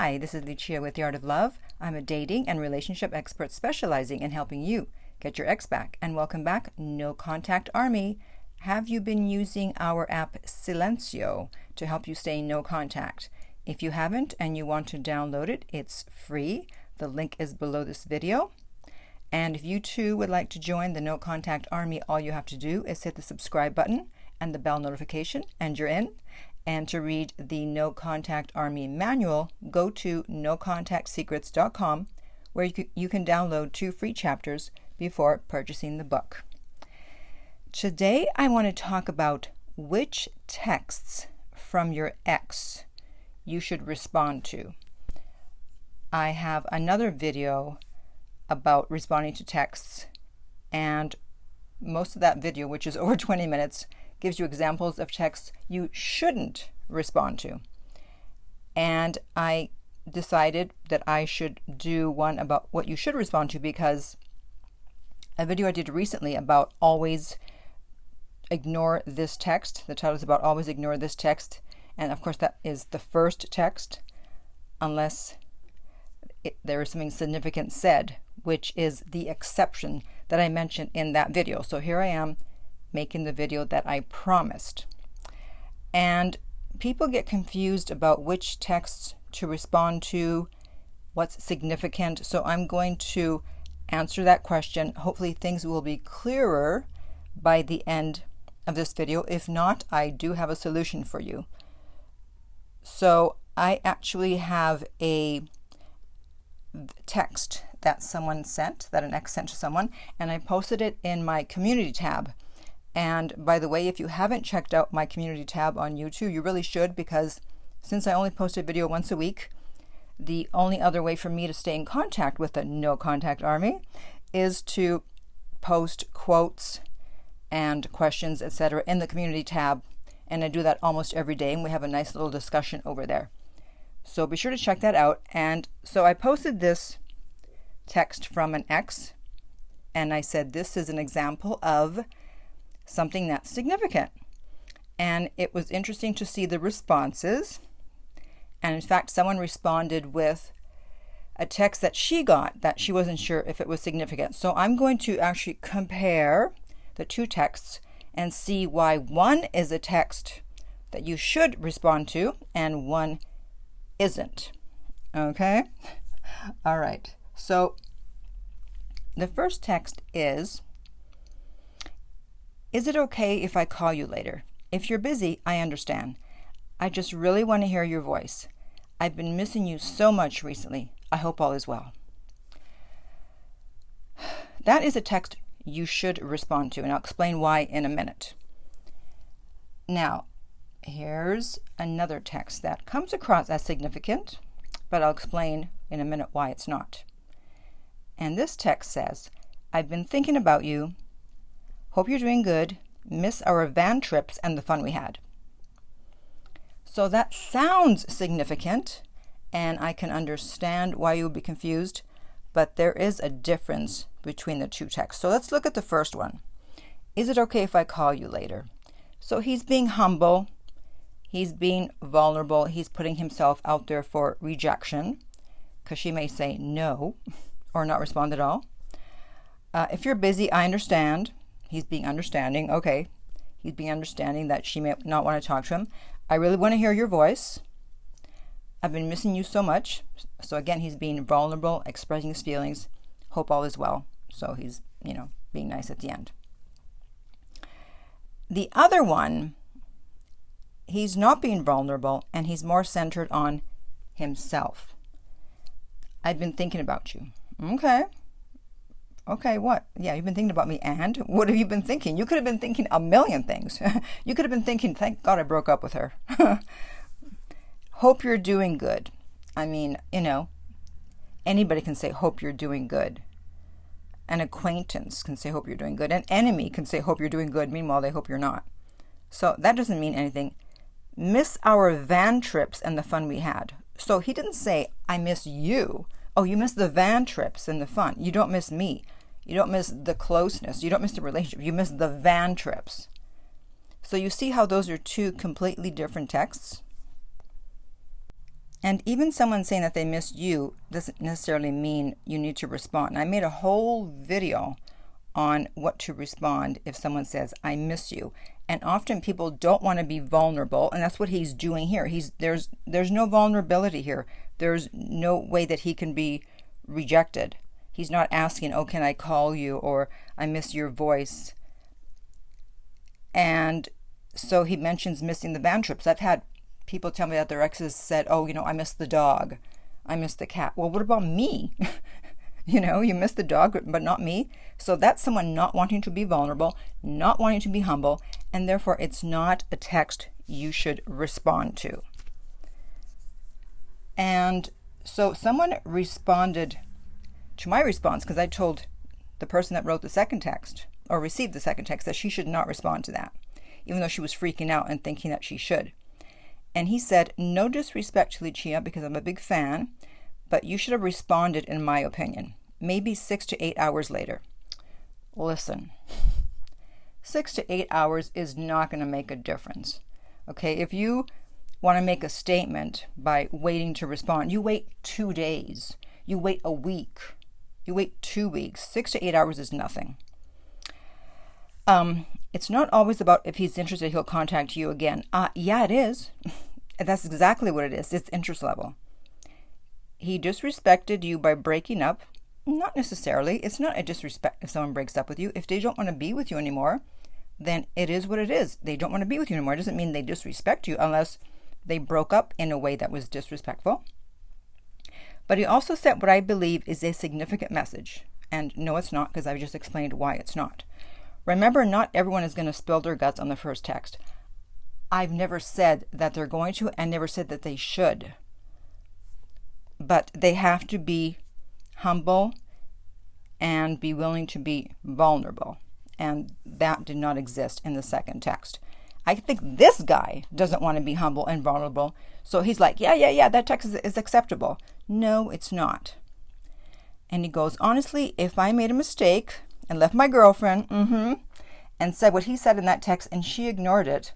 Hi, this is Lucia with The Art of Love. I'm a dating and relationship expert specializing in helping you get your ex back. And welcome back, No Contact Army. Have you been using our app Silencio to help you stay no contact? If you haven't and you want to download it, it's free. The link is below this video. And if you too would like to join the No Contact Army, all you have to do is hit the subscribe button and the bell notification, and you're in. And to read the No Contact Army manual, go to nocontactsecrets.com, where you can download 2 free chapters before purchasing the book. Today, I want to talk about which texts from your ex you should respond to. I have another video about responding to texts, and most of that video, which is over 20 minutes, gives you examples of texts you shouldn't respond to. And I decided that I should do one about what you should respond to, because a video I did recently about always ignore this text. The title is about always ignore this text. And of course that is the first text, unless there is something significant said, which is the exception that I mentioned in that video. So here I am making the video that I promised. And people get confused about which texts to respond to, what's significant. So I'm going to answer that question. Hopefully things will be clearer by the end of this video. If not, I do have a solution for you. So I actually have a text that someone sent, that an ex sent to someone, and I posted it in my community tab. And by the way, if you haven't checked out my community tab on YouTube, you really should, because since I only post a video once a week, the only other way for me to stay in contact with the No Contact Army is to post quotes and questions, etc. in the community tab. And I do that almost every day, and we have a nice little discussion over there. So be sure to check that out. And so I posted this text from an ex, and I said this is an example of something that's significant. And it was interesting to see the responses. And in fact, someone responded with a text that she got that she wasn't sure if it was significant. So I'm going to actually compare the 2 texts and see why one is a text that you should respond to and one isn't. Okay? All right. So the first text is it okay if I call you later? If you're busy, I understand. I just really want to hear your voice. I've been missing you so much recently. I hope all is well. That is a text you should respond to, and I'll explain why in a minute. Now, here's another text that comes across as significant, but I'll explain in a minute why it's not. And this text says, I've been thinking about you. Hope you're doing good. Miss our van trips and the fun we had. So that sounds significant, and I can understand why you would be confused, but there is a difference between the 2 texts. So let's look at the first one. Is it okay if I call you later? So he's being humble. He's being vulnerable. He's putting himself out there for rejection, because she may say no or not respond at all. If you're busy, I understand. He's being understanding. Okay. He's being understanding that she may not want to talk to him. I really want to hear your voice. I've been missing you so much. So again, he's being vulnerable, expressing his feelings. Hope all is well. So he's, being nice at the end. The other one, he's not being vulnerable, and he's more centered on himself. I've been thinking about you. Okay, what? Yeah, you've been thinking about me, and what have you been thinking? You could have been thinking a million things. You could have been thinking, thank God I broke up with her. Hope you're doing good. I mean, anybody can say, hope you're doing good. An acquaintance can say, hope you're doing good. An enemy can say, hope you're doing good. Meanwhile, they hope you're not. So that doesn't mean anything. Miss our van trips and the fun we had. So he didn't say, I miss you. Oh, you miss the van trips and the fun. You don't miss me. You don't miss the closeness. You don't miss the relationship. You miss the van trips. So you see how those are 2 completely different texts? And even someone saying that they missed you doesn't necessarily mean you need to respond. And I made a whole video on what to respond if someone says, I miss you. And often people don't want to be vulnerable, and that's what he's doing here. There's no vulnerability here. There's no way that he can be rejected. He's not asking, oh, can I call you, or I miss your voice. And so he mentions missing the band trips. I've had people tell me that their exes said, oh, I miss the dog. I miss the cat. Well, what about me? You miss the dog, but not me. So that's someone not wanting to be vulnerable, not wanting to be humble, and therefore it's not a text you should respond to. And so someone responded to my response because I told the person that wrote the second text or received the second text that she should not respond to that, even though she was freaking out and thinking that she should. And he said, no disrespect to Lucia because I'm a big fan, but you should have responded, in my opinion, maybe 6 to 8 hours later. Listen, 6 to 8 hours is not going to make a difference. Okay, if you want to make a statement by waiting to respond, you wait 2 days, you wait a week, you wait 2 weeks. 6 to 8 hours is nothing. It's not always about if he's interested, he'll contact you again. Yeah, it is. That's exactly what it is. It's interest level. He disrespected you by breaking up. Not necessarily. It's not a disrespect if someone breaks up with you. If they don't want to be with you anymore, then it is what it is. They don't want to be with you anymore. It doesn't mean they disrespect you unless they broke up in a way that was disrespectful. But he also sent what I believe is a significant message. And no, it's not, because I've just explained why it's not. Remember, not everyone is going to spill their guts on the first text. I've never said that they're going to, and never said that they should. But they have to be humble and be willing to be vulnerable. And that did not exist in the second text. I think this guy doesn't want to be humble and vulnerable. So he's like, yeah, that text is acceptable. No, it's not. And he goes, honestly, if I made a mistake and left my girlfriend, and said what he said in that text and she ignored it,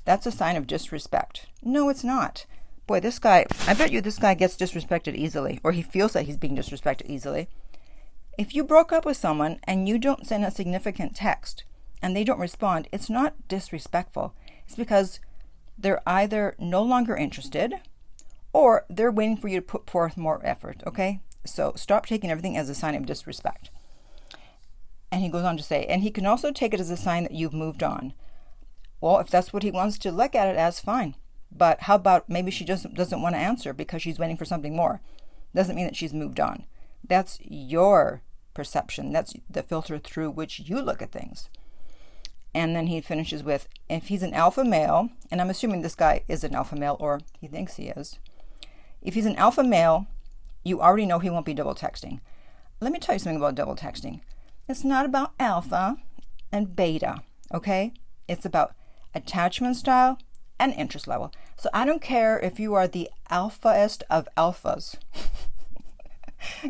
that's a sign of disrespect. No, it's not. Boy, this guy, I bet you this guy gets disrespected easily, or he feels that he's being disrespected easily. If you broke up with someone and you don't send a significant text and they don't respond, it's not disrespectful. It's because they're either no longer interested or they're waiting for you to put forth more effort, okay? So stop taking everything as a sign of disrespect. And he goes on to say, and he can also take it as a sign that you've moved on. Well, if that's what he wants to look at it as, fine. But how about maybe she just doesn't want to answer because she's waiting for something more? Doesn't mean that she's moved on. That's your perception. That's the filter through which you look at things. And then he finishes with, if he's an alpha male, and I'm assuming this guy is an alpha male, or he thinks he is. If he's an alpha male, you already know he won't be double texting. Let me tell you something about double texting. It's not about alpha and beta, okay? It's about attachment style and interest level. So I don't care if you are the alphaest of alphas,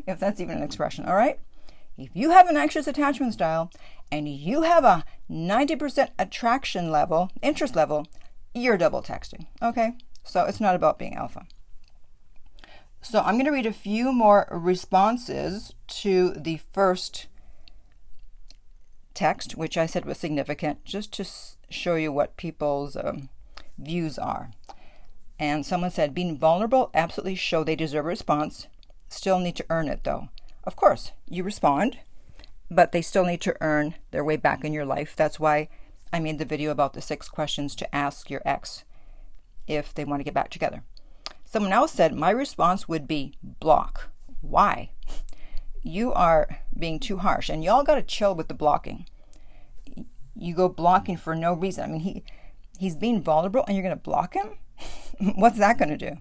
if that's even an expression, all right? If you have an anxious attachment style and you have a 90% attraction level, interest level, you're double texting, okay? So it's not about being alpha. So I'm going to read a few more responses to the first text, which I said was significant, just to show you what people's views are. And someone said, being vulnerable absolutely show they deserve a response. Still need to earn it, though. Of course, you respond, but they still need to earn their way back in your life. That's why I made the video about the 6 questions to ask your ex if they want to get back together. Someone else said, my response would be block. Why? You are being too harsh, and y'all got to chill with the blocking. You go blocking for no reason. I mean, he's being vulnerable and you're going to block him? What's that going to do?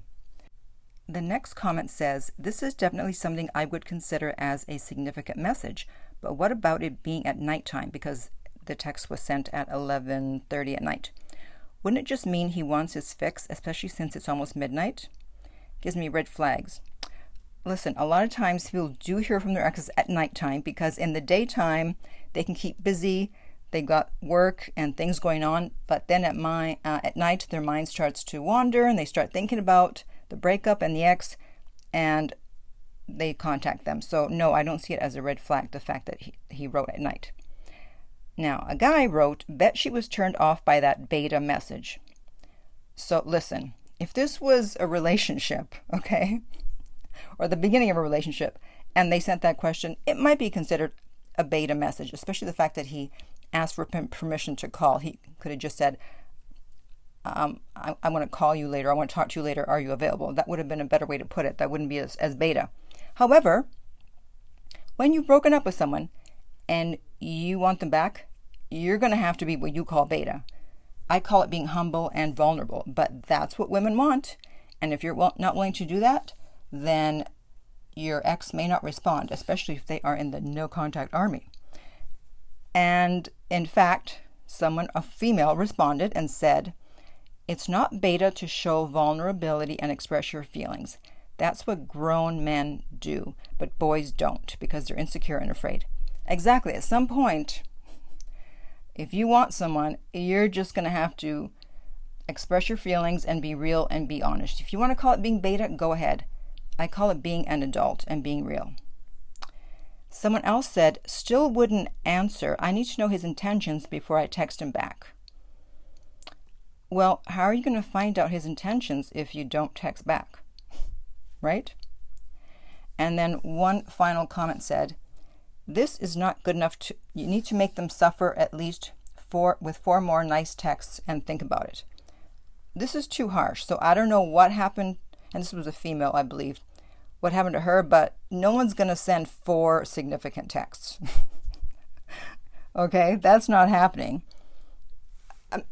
The next comment says, this is definitely something I would consider as a significant message, but what about it being at nighttime? Because the text was sent at 11:30 at night. Wouldn't it just mean he wants his fix, especially since it's almost midnight? Gives me red flags. Listen, a lot of times people do hear from their exes at nighttime because in the daytime they can keep busy, they got work and things going on, but then at night their mind starts to wander and they start thinking about the breakup and the ex, and they contact them. So no, I don't see it as a red flag, the fact that he wrote at night. Now, a guy wrote, bet she was turned off by that beta message. So listen, if this was a relationship, okay, or the beginning of a relationship, and they sent that question, it might be considered a beta message, especially the fact that he asked for permission to call. He could have just said, I want to call you later. I want to talk to you later. Are you available? That would have been a better way to put it. That wouldn't be as beta. However, when you've broken up with someone and you want them back, you're going to have to be what you call beta. I call it being humble and vulnerable, but that's what women want. And if you're not willing to do that, then your ex may not respond, especially if they are in the no contact army. And in fact, a female responded and said, it's not beta to show vulnerability and express your feelings. That's what grown men do, but boys don't because they're insecure and afraid. Exactly. At some point, if you want someone, you're just going to have to express your feelings and be real and be honest. If you want to call it being beta, go ahead. I call it being an adult and being real. Someone else said, still wouldn't answer. I need to know his intentions before I text him back. Well, how are you going to find out his intentions if you don't text back? Right? And then one final comment said, this is not good enough. You need to make them suffer at least with 4 more nice texts and think about it. This is too harsh. So I don't know what happened. And this was a female, I believe, what happened to her, but no one's going to send 4 significant texts. Okay, that's not happening.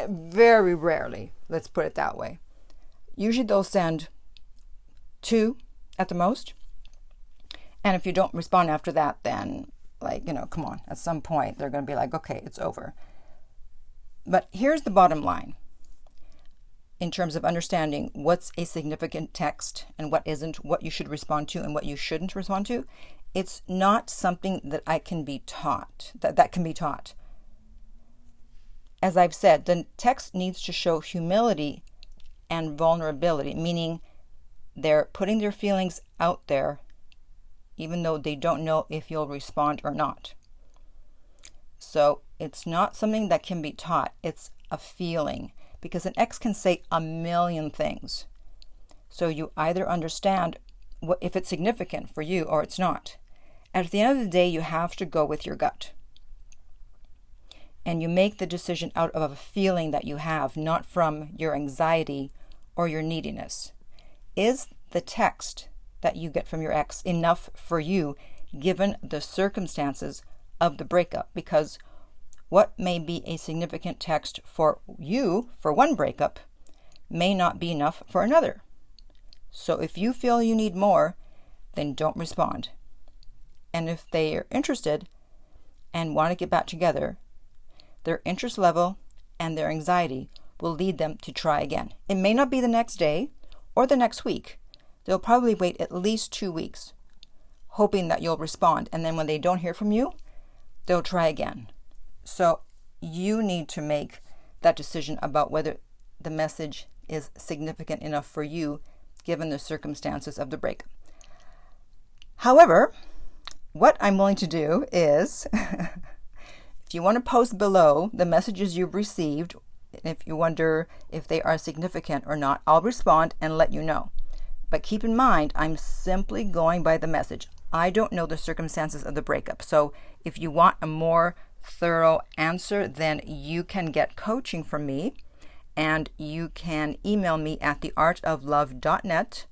Very rarely, let's put it that way. Usually they'll send 2 at the most. And if you don't respond after that, then come on, at some point they're going to be like, okay, it's over. But here's the bottom line. In terms of understanding what's a significant text and what isn't, what you should respond to and what you shouldn't respond to, it's not something that can be taught, that can be taught. As I've said, the text needs to show humility and vulnerability, meaning they're putting their feelings out there even though they don't know if you'll respond or not. So it's not something that can be taught. It's a feeling. Because an ex can say a million things. So you either understand if it's significant for you or it's not. At the end of the day, you have to go with your gut. And you make the decision out of a feeling that you have, not from your anxiety or your neediness. Is the text that you get from your ex enough for you, given the circumstances of the breakup? Because what may be a significant text for you for one breakup may not be enough for another. So if you feel you need more, then don't respond. And if they are interested and want to get back together, their interest level and their anxiety will lead them to try again. It may not be the next day or the next week. They'll probably wait at least 2 weeks, hoping that you'll respond. And then when they don't hear from you, they'll try again. So you need to make that decision about whether the message is significant enough for you, given the circumstances of the breakup. However, what I'm willing to do is, if you want to post below the messages you've received, if you wonder if they are significant or not, I'll respond and let you know. But keep in mind, I'm simply going by the message. I don't know the circumstances of the breakup. So if you want a more thorough answer, then you can get coaching from me, and you can email me at theartoflove.net.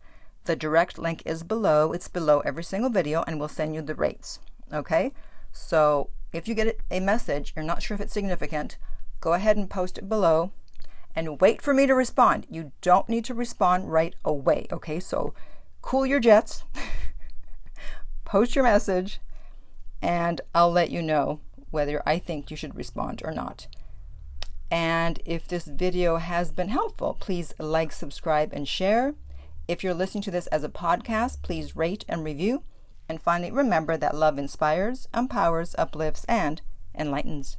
The direct link is below. It's below every single video, and we'll send you the rates. Okay? So if you get a message, you're not sure if it's significant, go ahead and post it below and wait for me to respond. You don't need to respond right away. Okay? So cool your jets, post your message, and I'll let you know whether I think you should respond or not. And if this video has been helpful, please like, subscribe, and share. If you're listening to this as a podcast, please rate and review. And finally, remember that love inspires, empowers, uplifts, and enlightens.